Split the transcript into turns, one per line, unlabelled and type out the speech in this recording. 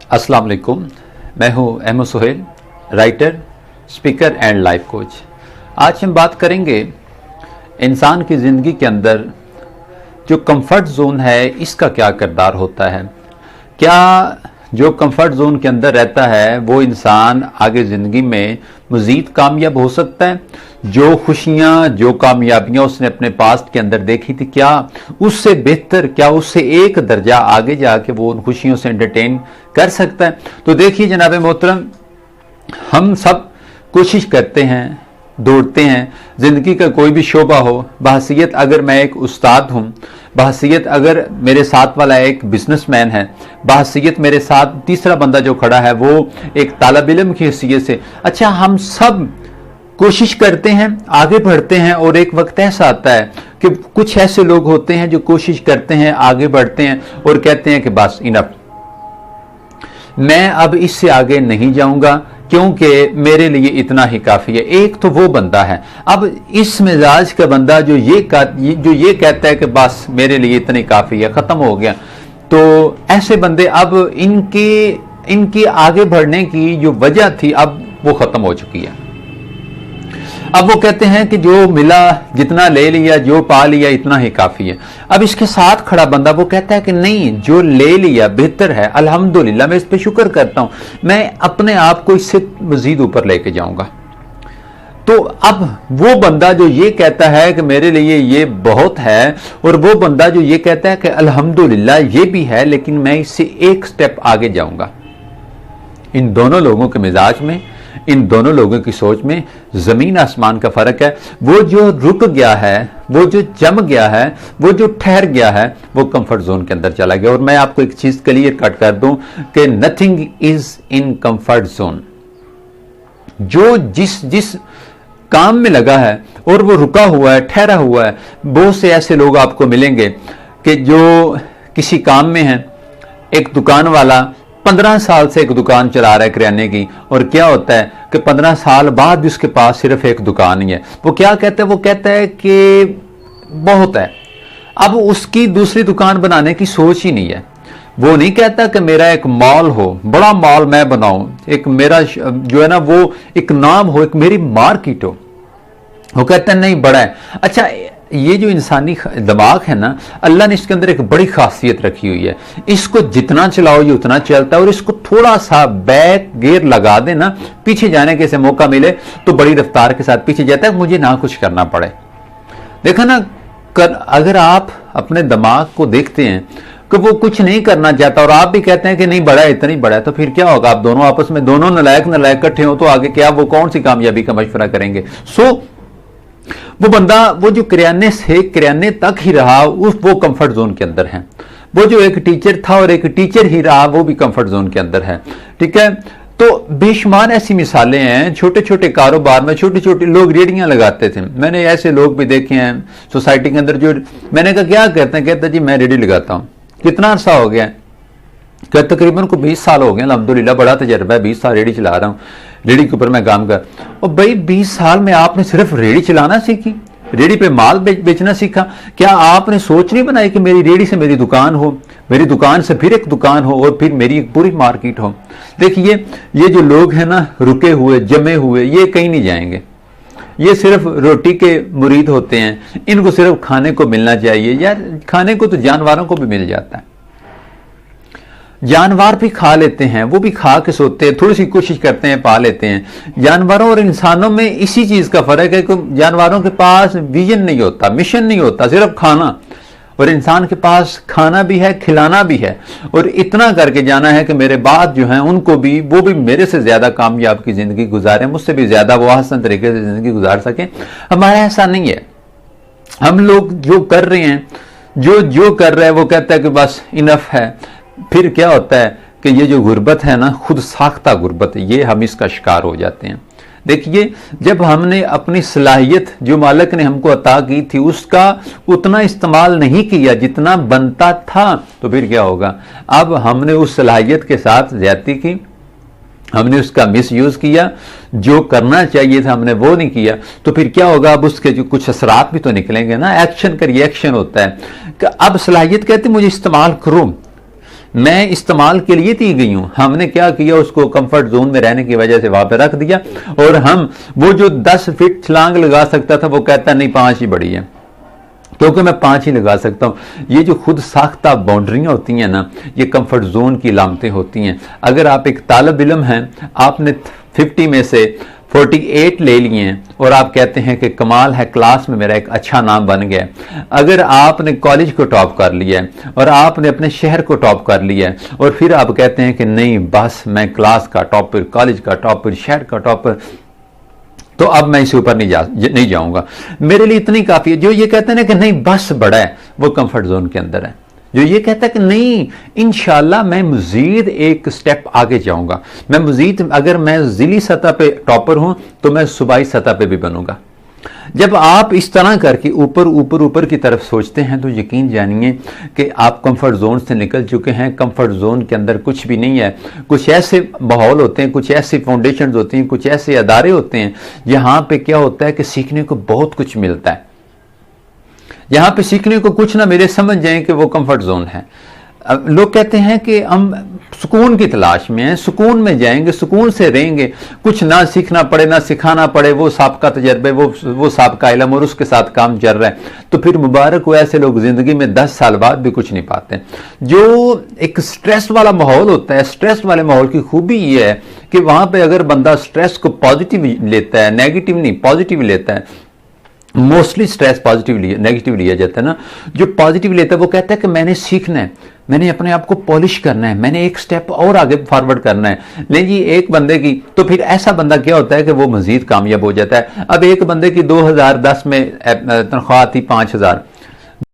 अस्सलाम वालेकुम। मैं हूं Ahmad Suhail, writer, speaker and life coach. आज हम बात करेंगे इंसान की ज़िंदगी के अंदर जो कंफर्ट जोन है इसका क्या किरदार होता है। क्या जो कंफर्ट जोन के अंदर रहता है वो इंसान आगे ज़िंदगी में मज़ीद कामयाब हो सकता है। जो खुशियाँ, जो कामयाबियाँ उसने अपने पास्ट के अंदर देखी थी, क्या उससे बेहतर, क्या उससे एक दर्जा आगे जाके वो उन खुशियों से एंटरटेन कर सकता है। तो देखिए जनाब मोहतरम, हम सब कोशिश करते हैं, दौड़ते हैं। ज़िंदगी का कोई भी शोबा हो, बहसीयत अगर मैं एक उस्ताद हूँ, बहसीयत अगर मेरे साथ वाला एक बिजनेसमैन है, बहसीयत मेरे साथ तीसरा बंदा जो खड़ा है वो एक तालिब इल्म की हैसियत से, अच्छा हम सब कोशिश करते हैं, आगे बढ़ते हैं। और एक वक्त ऐसा आता है कि कुछ ऐसे लोग होते हैं जो कोशिश करते हैं, आगे बढ़ते हैं और कहते हैं कि बस इनफ, मैं अब इससे आगे नहीं जाऊंगा क्योंकि मेरे लिए इतना ही काफ़ी है। एक तो वो बंदा है। अब इस मिजाज का बंदा जो ये कहता है कि बस मेरे लिए इतनी काफ़ी है, ख़त्म हो गया, तो ऐसे बंदे अब इनकी आगे बढ़ने की जो वजह थी अब वो ख़त्म हो चुकी है। अब वो कहते हैं कि जो मिला, जितना ले लिया, जो पा लिया इतना ही काफ़ी है। अब इसके साथ खड़ा बंदा वो कहता है कि नहीं, जो ले लिया बेहतर है, अल्हम्दुलिल्लाह, मैं इस पे शुक्र करता हूँ, मैं अपने आप को इससे मजीद ऊपर लेके जाऊंगा। तो अब वो बंदा जो ये कहता है कि मेरे लिए ये बहुत है, और वो बंदा जो ये कहता है कि अल्हम्दुलिल्लाह ये भी है लेकिन मैं इससे एक स्टेप आगे जाऊंगा, इन दोनों लोगों के मिजाज में, इन दोनों लोगों की सोच में जमीन आसमान का फर्क है। वो जो रुक गया है, वो जो जम गया है, वो जो ठहर गया है, वो कंफर्ट जोन के अंदर चला गया। और मैं आपको एक चीज क्लियर कट कर दूं कि nothing is in comfort zone. जो जिस काम में लगा है और वो रुका हुआ है, ठहरा हुआ है, बहुत से ऐसे लोग आपको मिलेंगे कि जो किसी काम में हैं। एक दुकान वाला 15 साल से एक दुकान चला रहा है किराने की, और क्या होता है कि 15 साल बाद भी उसके पास सिर्फ एक दुकान ही है। वो क्या कहता है, वो कहता है कि बहुत है, अब उसकी दूसरी दुकान बनाने की सोच ही नहीं है। वो नहीं कहता कि मेरा एक मॉल हो, बड़ा मॉल मैं बनाऊं, एक मेरा जो है ना वो एक नाम हो, एक मेरी मार्केट हो। वो कहता है नहीं, बड़ा है। अच्छा, ये जो इंसानी दिमाग है ना, अल्लाह ने इसके अंदर एक बड़ी खासियत रखी हुई है। इसको जितना चलाओ ये उतना चलता है, और इसको थोड़ा सा बैक गियर लगा देना, पीछे जाने के से मौका मिले तो बड़ी रफ्तार के साथ पीछे जाता है, मुझे ना कुछ करना पड़े। देखा ना, अगर आप अपने दिमाग को देखते हैं कि वो कुछ नहीं करना चाहता और आप भी कहते हैं कि नहीं बड़ा है, इतना ही बड़ा है, तो फिर क्या होगा? आप दोनों आपस में, दोनों नलायक इकट्ठे हो तो आगे क्या, वो कौन सी कामयाबी का मशवरा करेंगे? वो बंदा, वो जो किराने तक ही रहा, वो कंफर्ट जोन के अंदर है। वो जो एक टीचर था और एक टीचर ही रहा, वो भी कंफर्ट जोन के अंदर है। ठीक है, तो बेशुमार ऐसी मिसालें हैं। छोटे छोटे कारोबार में छोटे छोटे लोग रेडियां लगाते थे। मैंने ऐसे लोग भी देखे हैं सोसाइटी के अंदर। जो मैंने कहा क्या करते हैं, कहते जी मैं रेडी लगाता हूँ। कितना अरसा हो गया? क्या तकरीबन को 20 साल हो गए, अल्हम्दुलिल्लाह, बड़ा तजर्बा है, 20 साल रेडी चला रहा हूँ, रेडी के ऊपर मैं काम कर। और भाई 20 साल में आपने सिर्फ रेडी चलाना सीखी, रेडी पे माल बेचना सीखा? क्या आपने सोच नहीं बनाई कि मेरी रेडी से मेरी दुकान हो, मेरी दुकान से फिर एक दुकान हो, और फिर मेरी एक पूरी मार्केट हो? देखिए, ये जो लोग हैं ना, रुके हुए, जमे हुए, ये कहीं नहीं जाएंगे। ये सिर्फ रोटी के मुरीद होते हैं, इनको सिर्फ खाने को मिलना चाहिए। यार, खाने को तो जानवरों को भी मिल जाता है, जानवर भी खा लेते हैं, वो भी खा के सोते हैं, थोड़ी सी कोशिश करते हैं, पा लेते हैं। जानवरों और इंसानों में इसी चीज का फर्क है कि जानवरों के पास विजन नहीं होता, मिशन नहीं होता, सिर्फ खाना, और इंसान के पास खाना भी है, खिलाना भी है, और इतना करके जाना है कि मेरे बाद जो है उनको भी, वो भी मेरे से ज्यादा कामयाब की जिंदगी गुजारें, मुझसे भी ज्यादा वो आसान तरीके से जिंदगी गुजार सकें। हमारा ऐसा नहीं है। हम लोग जो कर रहे हैं, जो कर रहे हैं, वो कहता है कि बस इनफ है। फिर क्या होता है कि ये जो गुर्बत है ना, खुद साख्ता गुर्बत है, ये हम इसका शिकार हो जाते हैं। देखिए, जब हमने अपनी सलाहियत जो मालिक ने हमको अता की थी उसका उतना इस्तेमाल नहीं किया जितना बनता था, तो फिर क्या होगा? अब हमने उस सलाहियत के साथ ज्यादती की, हमने उसका मिस यूज किया, जो करना चाहिए था हमने वो नहीं किया, तो फिर क्या होगा? अब उसके जो कुछ असरात भी तो निकलेंगे ना। एक्शन का रिएक्शन होता है कि अब सलाहियत कहती मुझे इस्तेमाल करो, میں استعمال کے لیے دی گئی ہوں. ہم نے کیا کیا, اس کو کمفرٹ زون میں رہنے کی وجہ سے وہاں پہ رکھ دیا, اور ہم وہ جو 10 فٹ چھلانگ لگا سکتا تھا وہ کہتا نہیں 5 ہی بڑی ہے, کیونکہ میں 5 ہی لگا سکتا ہوں. یہ جو خود ساختہ باؤنڈریاں ہوتی ہیں نا, یہ کمفرٹ زون کی علامتیں ہوتی ہیں. اگر آپ ایک طالب علم ہیں, آپ نے 50 میں سے 48 لے لیے ہیں اور آپ کہتے ہیں کہ کمال ہے, کلاس میں میرا ایک اچھا نام بن گیا. اگر آپ نے کالج کو ٹاپ کر لیا ہے اور آپ نے اپنے شہر کو ٹاپ کر لیا ہے, اور پھر آپ کہتے ہیں کہ نہیں بس میں کلاس کا ٹاپر, کالج کا ٹاپر, شہر کا ٹاپر, تو اب میں اسے اوپر نہیں جاؤں گا, میرے لیے اتنی کافی ہے. جو یہ کہتے ہیں نا کہ نہیں بس بڑا ہے, وہ کمفرٹ زون کے اندر ہے. جو یہ کہتا ہے کہ نہیں انشاءاللہ میں مزید ایک سٹیپ آگے جاؤں گا, میں مزید, اگر میں ضلعی سطح پہ ٹاپر ہوں تو میں صوبائی سطح پہ بھی بنوں گا. جب آپ اس طرح کر کے اوپر کی طرف سوچتے ہیں تو یقین جانیے کہ آپ کمفرٹ زون سے نکل چکے ہیں. کمفرٹ زون کے اندر کچھ بھی نہیں ہے. کچھ ایسے ماحول ہوتے ہیں, کچھ ایسی فاؤنڈیشنز ہوتی ہیں, کچھ ایسے ادارے ہوتے ہیں جہاں پہ کیا ہوتا ہے کہ سیکھنے کو بہت کچھ ملتا ہے. یہاں پہ سیکھنے کو کچھ نہ ملے, سمجھ جائیں کہ وہ کمفرٹ زون ہے. لوگ کہتے ہیں کہ ہم سکون کی تلاش میں ہیں, سکون میں جائیں گے, سکون سے رہیں گے, کچھ نہ سیکھنا پڑے نہ سکھانا پڑے, وہ سابقہ تجربے, وہ سابقہ علم اور اس کے ساتھ کام چل رہا ہے, تو پھر مبارک ہو. ایسے لوگ زندگی میں 10 سال بعد بھی کچھ نہیں پاتے. جو ایک سٹریس والا ماحول ہوتا ہے, سٹریس والے ماحول کی خوبی یہ ہے کہ وہاں پہ اگر بندہ سٹریس کو پازیٹیو لیتا ہے, نیگیٹو نہیں پازیٹیو لیتا ہے. موسٹلی سٹریس پازیٹیو نیگیٹو لیا جاتا ہے نا. جو پازیٹیو لیتا ہے وہ کہتا ہے کہ میں نے سیکھنا ہے, میں نے اپنے آپ کو پالش کرنا ہے, میں نے ایک سٹیپ اور آگے فارورڈ کرنا ہے. نہیں جی ایک بندے کی, تو پھر ایسا بندہ کیا ہوتا ہے کہ وہ مزید کامیاب ہو جاتا ہے. اب ایک بندے کی 2010 میں تنخواہ تھی 5000,